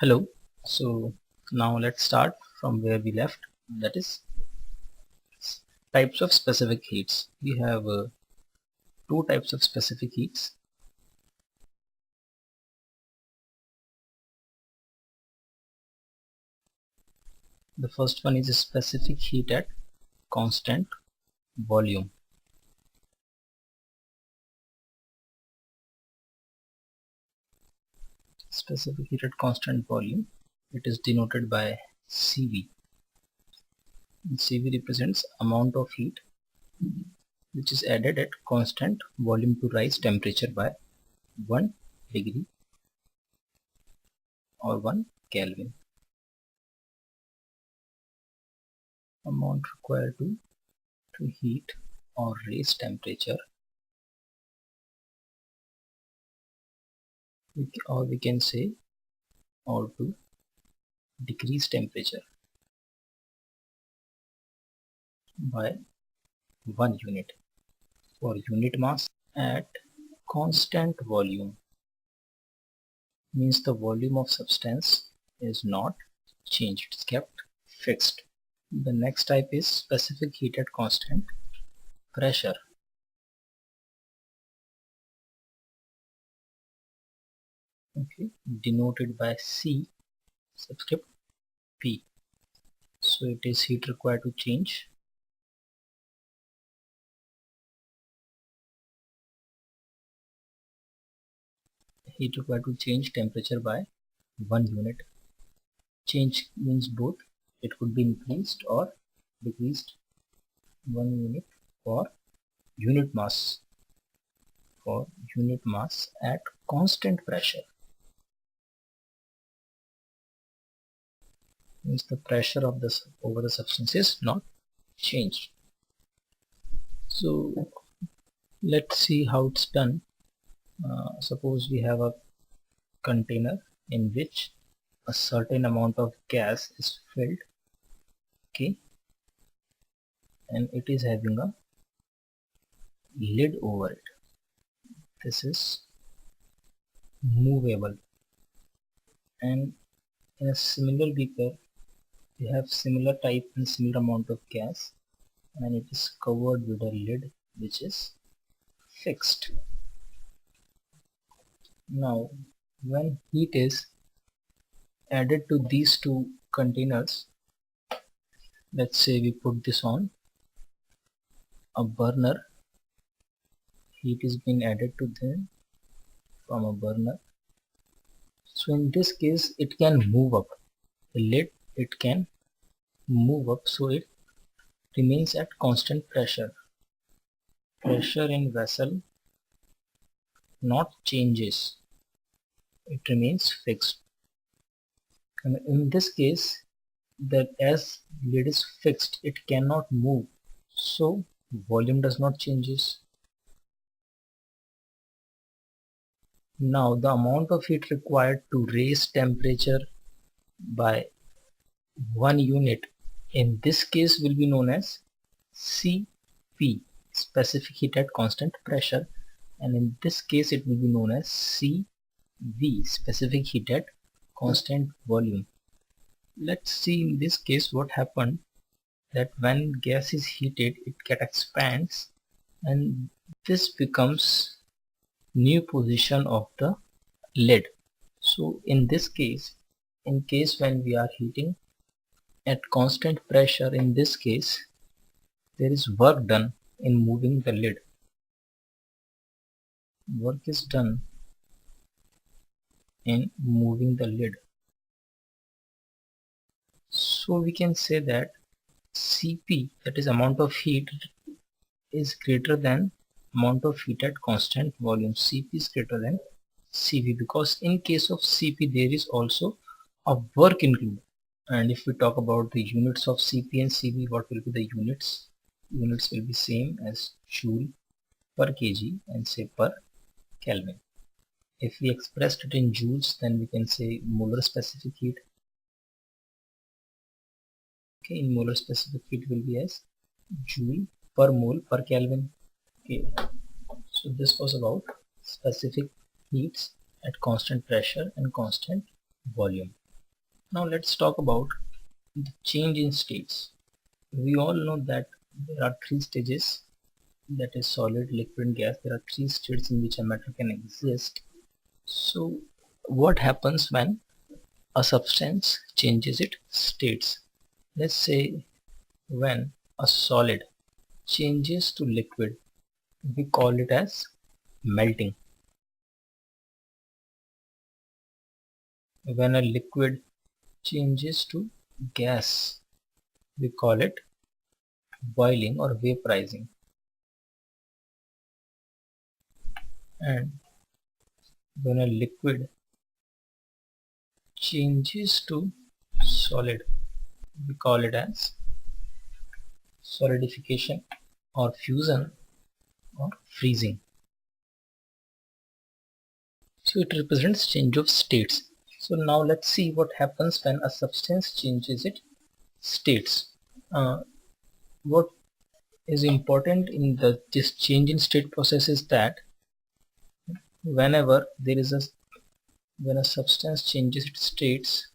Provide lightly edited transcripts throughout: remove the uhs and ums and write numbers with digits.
Hello. So now let's start from where we left. That is types of specific heats. We have two types of specific heats. The first one is a specific heat at constant volume. Specific heat at constant volume. It is denoted by CV. And CV represents amount of heat which is added at constant volume to rise temperature by 1 degree or 1 Kelvin. Amount required to heat or raise temperature, or we can say, or to decrease temperature by 1 unit for unit mass at constant volume. Means the volume of substance is not changed, it's kept fixed. The next type is specific heat at constant pressure. Okay, denoted by C subscript P. So it is heat required to change temperature by 1 unit. Change means both, it could be increased or decreased 1 unit for unit mass at constant pressure. Means the pressure of this over the substance is not changed. So let's see how it's done. Suppose we have a container in which a certain amount of gas is filled, okay, and it is having a lid over it. This is movable, and in a similar beaker we have similar type and similar amount of gas, and it is covered with a lid which is fixed. Now when heat is added to these two containers, let's say we put this on a burner, heat is being added to them from a burner. So in this case it can move up, the lid, it can move up, so it remains at constant pressure. Pressure in vessel not changes, it remains fixed. And in this case, that as lid is fixed, it cannot move, so volume does not changes. Now the amount of heat required to raise temperature by 1 unit in this case will be known as CP, specific heat at constant pressure, and in this case it will be known as CV, specific heat at constant volume. Let's see in this case what happened, that when gas is heated it expands, and this becomes new position of the lid. So in this case, in case when we are heating at constant pressure, in this case there is work done in moving the lid. Work is done in moving the lid. So we can say that Cp, that is amount of heat, is greater than amount of heat at constant volume. Cp is greater than Cv, because in case of Cp there is also a work included. And if we talk about the units of Cp and Cv, what will be the units? Units will be same as joule per kg and say per Kelvin. If we expressed it in joules, then we can say molar specific heat. Okay, in molar specific heat will be as joule per mole per Kelvin. Okay, so this was about specific heats at constant pressure and constant volume. Now let's talk about the change in states. We all know that there are three stages, that is solid, liquid and gas. There are three states in which a matter can exist. So what happens when a substance changes its states? Let's say when a solid changes to liquid, we call it as melting. When a liquid changes to gas, we call it boiling or vaporizing. And when a liquid changes to solid, we call it as solidification or fusion or freezing. So it represents change of states. So now let's see what happens when a substance changes its states. What is important in this change in state process is that whenever there is when a substance changes its states,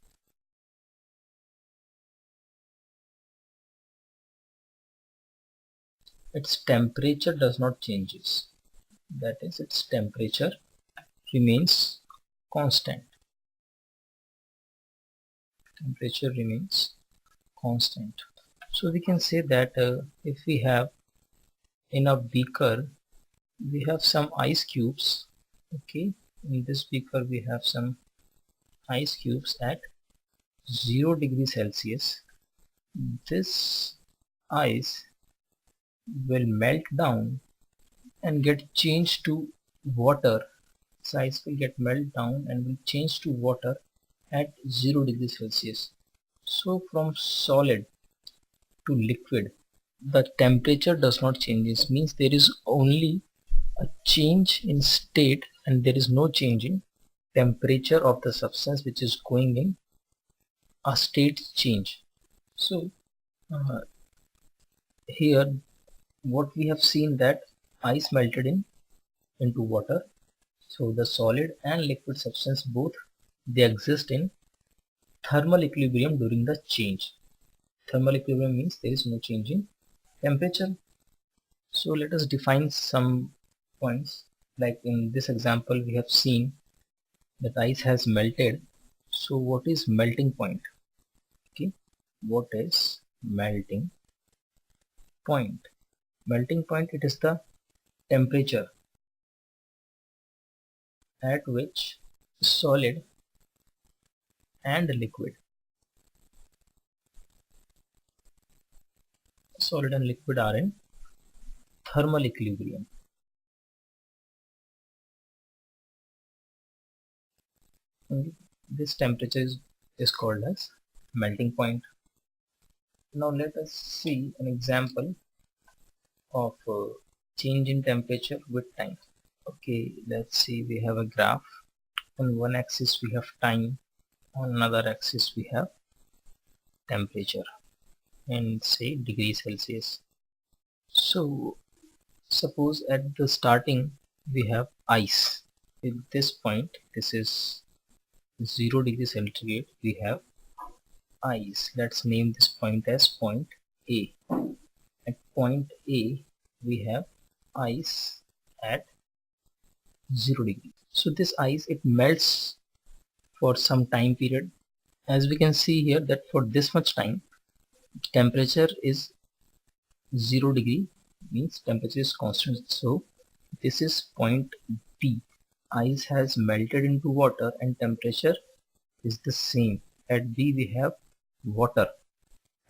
its temperature does not changes. That is, its temperature remains constant. Temperature remains constant. So we can say that if we have in a beaker, we have some ice cubes. Okay, in this beaker we have some ice cubes at 0 degrees Celsius. This ice will melt down and get changed to water. This ice will get melt down and will change to water at 0 degrees Celsius. So from solid to liquid, the temperature does not change. This means there is only a change in state and there is no change in temperature of the substance which is going in a state change. So here what we have seen that ice melted into water. So the solid and liquid substance both they exist in thermal equilibrium during the change. Thermal equilibrium means there is no change in temperature. So let us define some points. Like in this example we have seen that ice has melted. So what is melting point? Okay, what is melting point? Melting point, it is the temperature at which solid and liquid are in thermal equilibrium. And this temperature is called as melting point. Now let us see an example of change in temperature with time. Okay, let's see, we have a graph. On one axis we have time, on another axis we have temperature, and say degrees Celsius. So suppose at the starting we have ice. At this point, this is 0 degrees centigrade, we have ice. Let's name this point as point A. At point A we have ice at 0 degrees. So this ice, it melts for some time period. As we can see here that for this much time temperature is 0 degree, means temperature is constant. So this is point B. Ice has melted into water and temperature is the same. At B we have water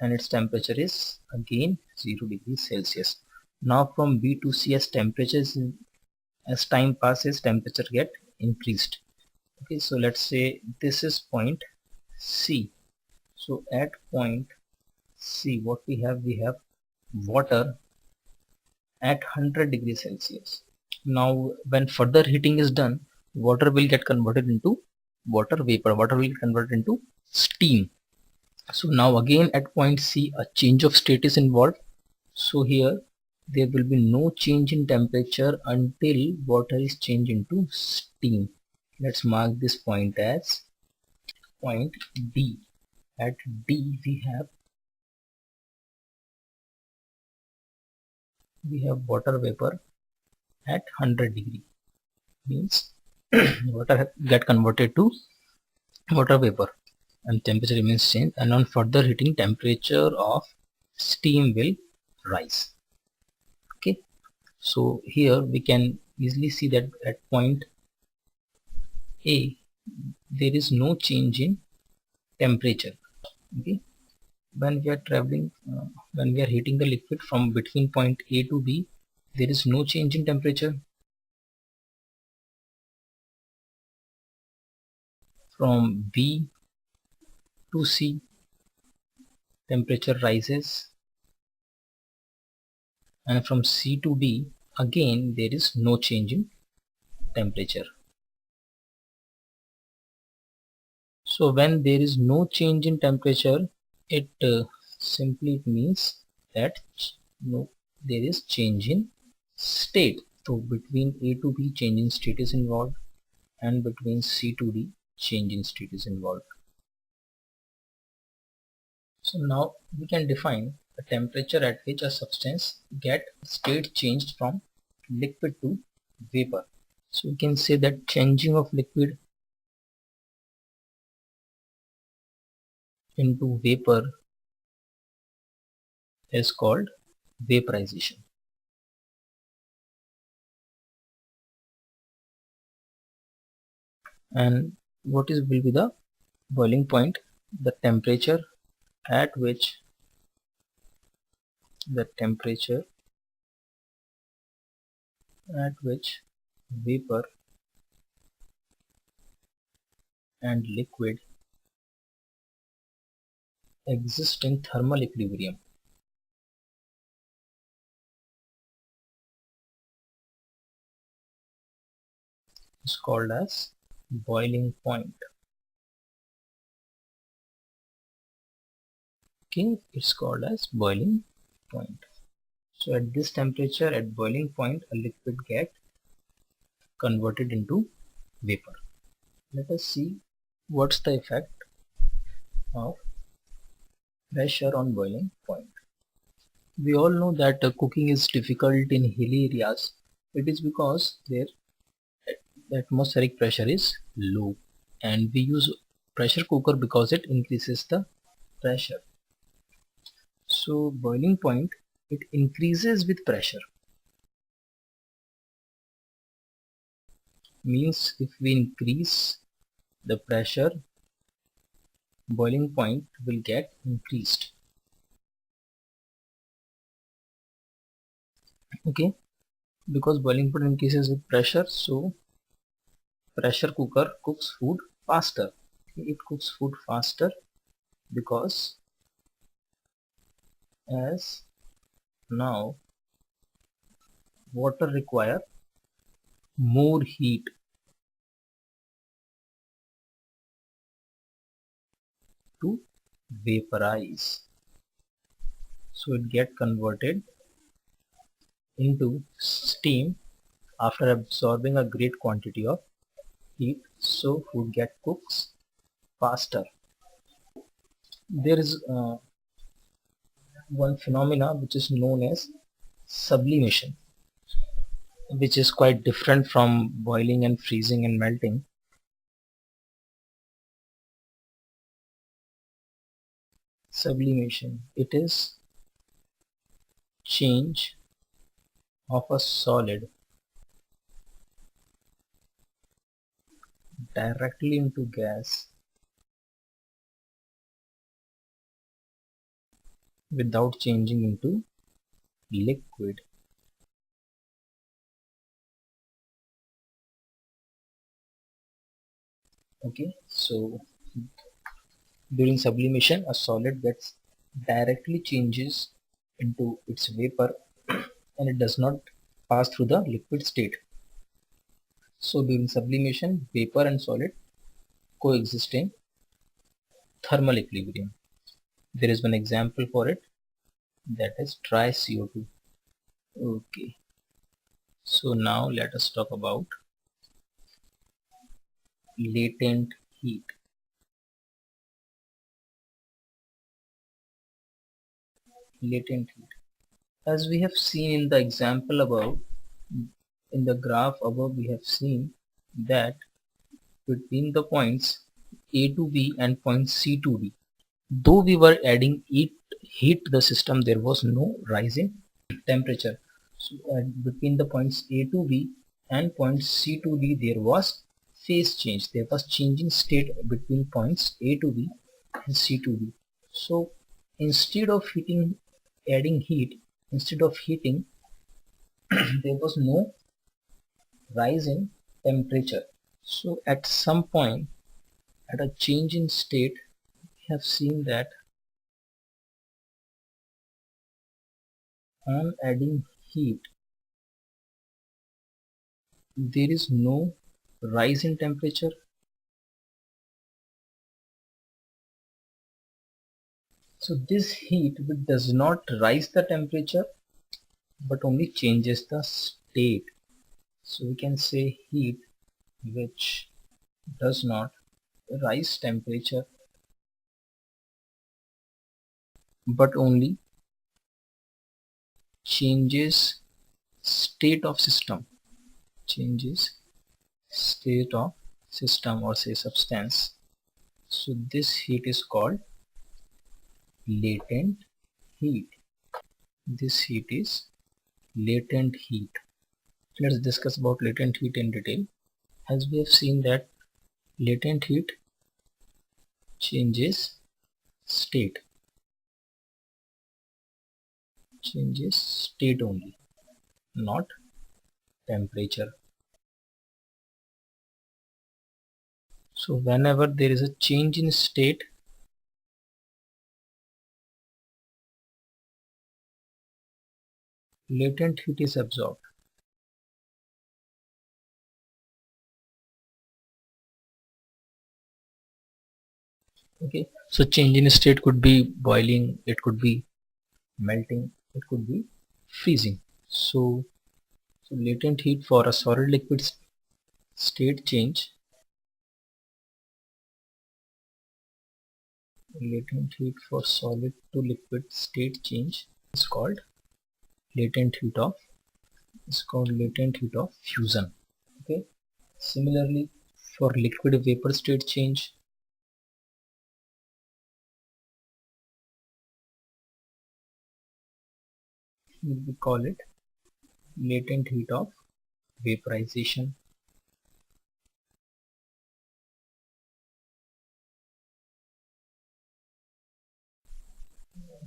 and its temperature is again 0 degrees Celsius. Now from B to C, as temperatures, as time passes, temperature get increased. Okay, so let's say this is point C. So at point C, what we have water at 100 degrees Celsius. Now when further heating is done, water will get converted into water vapor. Water will get converted into steam. So now again at point C, a change of state is involved. So here there will be no change in temperature until water is changed into steam. Let's mark this point as point D. At D we have water vapor at 100 degree, means water get converted to water vapor and temperature remains same, and on further heating temperature of steam will rise. Okay, so here we can easily see that at point A there is no change in temperature. Okay, when we are traveling when we are heating the liquid from between point A to B, there is no change in temperature. From B to C, temperature rises, and from C to D again there is no change in temperature. So when there is no change in temperature, it simply means that no, there is change in state. So between A to B change in state is involved, and between C to D change in state is involved. So now we can define the temperature at which a substance get state changed from liquid to vapor. So we can say that changing of liquid into vapor is called vaporization. And what is will be the boiling point? The temperature at which the temperature at which vapor and liquid exist in thermal equilibrium is called as boiling point. Okay, it's called as boiling point. So at this temperature, at boiling point, a liquid get converted into vapor. Let us see what's the effect of pressure on boiling point. We all know that cooking is difficult in hilly areas. It is because there the atmospheric pressure is low, and we use pressure cooker because it increases the pressure. So boiling point, it increases with pressure, means if we increase the pressure, boiling point will get increased. Okay, because boiling point increases with pressure, so pressure cooker cooks food faster. It cooks food faster because as now water require more heat to vaporize, so it get converted into steam after absorbing a great quantity of heat, so food get cooks faster. There is one phenomena which is known as sublimation, which is quite different from boiling and freezing and melting. Sublimation, it is change of a solid directly into gas without changing into liquid. Okay, so during sublimation a solid gets directly changes into its vapor and it does not pass through the liquid state. So during sublimation vapor and solid coexist in thermal equilibrium. There is one example for it, that is dry CO2. Okay, so now let us talk about latent heat. latent heat. As we have seen in the example above, in the graph above we have seen that between the points A to B and point C to D, though we were adding heat to the system, there was no rise in temperature. So between the points A to B and point C to D, there was phase change. There was changing state between points A to B and C to D. So instead of adding heat, instead of heating, there was no rise in temperature. So at some point, at a change in state, we have seen that on adding heat, there is no rise in temperature. So this heat which does not rise the temperature but only changes the state. So we can say heat which does not rise temperature but only changes state of system, changes state of system or say substance. So this heat is called latent heat. This heat is latent heat. Let's discuss about latent heat in detail. As we have seen that latent heat changes state, changes state only, not temperature. So whenever there is a change in state, latent heat is absorbed. Okay, so change in state could be boiling, it could be melting, it could be freezing. So latent heat for a solid liquid state change, latent heat for solid to liquid state change is called latent heat of, is called latent heat of fusion. Okay, similarly for liquid vapor state change, we call it latent heat of vaporization.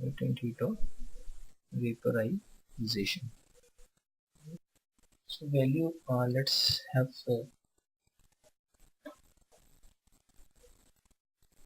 Latent heat of vaporization. So value, let's have